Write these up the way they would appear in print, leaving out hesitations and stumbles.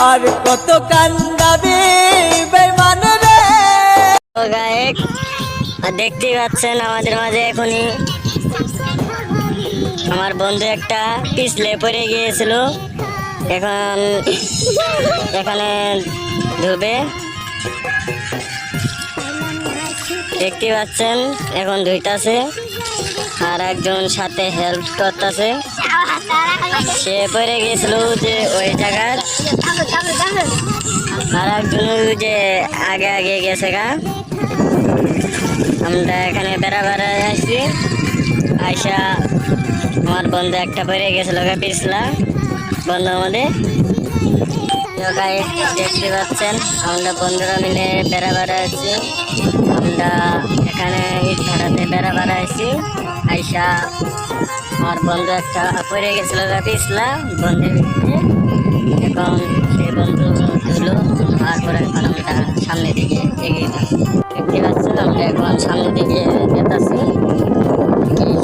আর কত কান্দাবি বেঈমান রে। গায়ক দেখতেই পাচ্ছেন আমাদের মাঝে এখনই আমার বন্ধু একটা পিছলে পড়ে গিয়েছিল, এখন এখানে ধুবে। দেখতে পাচ্ছেন এখন ধুইতাছে, আর একজন সাথে হেল্প করতেছে। সে পড়ে গিয়েছিল যে ওই জায়গার, আর একজন যে আগে আগে গেছে গা। আমরা এখানে বেড়া আসছি, আইসা আমার বন্ধু একটা পড়ে গেছিল পিছলা বন্ধু আমাদের। দেখতে পাচ্ছেন আমরা বন্ধুরা মিলে বেড়া আছি। আমরা এখানে ইট ভাড়াতে বেড়া আছি। আইসা আমার বন্ধু একটা পড়ে গেছিল পিছলা বন্ধের ভিতরে। এখন সেই বন্ধু ধুলো, তারপরে এখন আমরা সামনের দিকে এগিয়ে যাচ্ছি। দেখতে পাচ্ছেন আমরা এখন সামনের দিকে যেতেছি।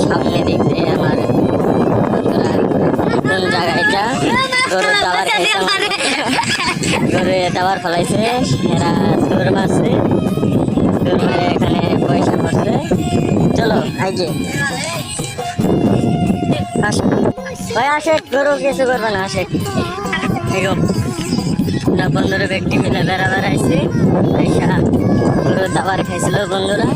সামনে দিক দিয়ে আমার বন্ধুরা কোন জায়গায় যা গরু দাবার খাইতাম, গরু দাবার ফলাইছে, এরা দৌড় মারছে, দৌড় মারে এখানে পয়সা করছে। চলো আগে ভাই আসে, গরু কিছু করবে না, আসে আমরা বন্ধুরা ব্যক্তি মিলে বেড়াইছি। গরু দাবার খাইছিল বন্ধুরা,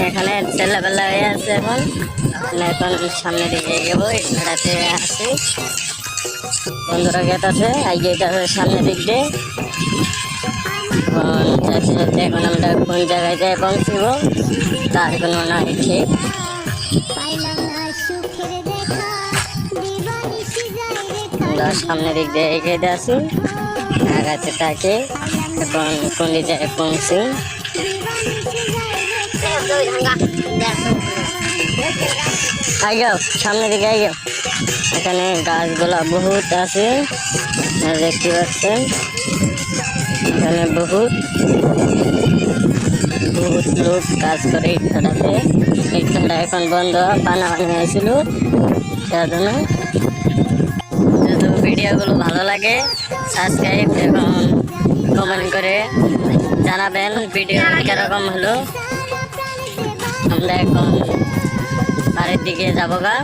এখানে ছেলেবেলা হয়ে আছে। এখন সামনের দিকে এগোবো, বেড়াতে আসি। বন্ধুরা গেতাছে আইগেটাছে সামনের দিক দিয়ে। এখন আমরা কোন জায়গায় যাই পৌঁছব তার কোনো নাই ঠিক। আমরা সামনের দিক দিয়ে এগিয়ে আসি, আগাতে থাকে। এখন কোন জায়গায় পৌঁছি, আইগাও সামনের দিকে আইগাও। এখানে গাছগুলা বহুত আছে, দেখতে পাচ্ছেন। এখানে বহুত লোক কাজ করে ইটভাটাতে। ইটভাটা এখন বন্ধ, বানানো হয়েছিল সেজন্য। যদি ভিডিওগুলো ভালো লাগে সাবস্ক্রাইব এবং কমেন্ট করে জানাবেন ভিডিও কিরকম হলো। আমরা এখন বাড়ির দিকে যাবো গা।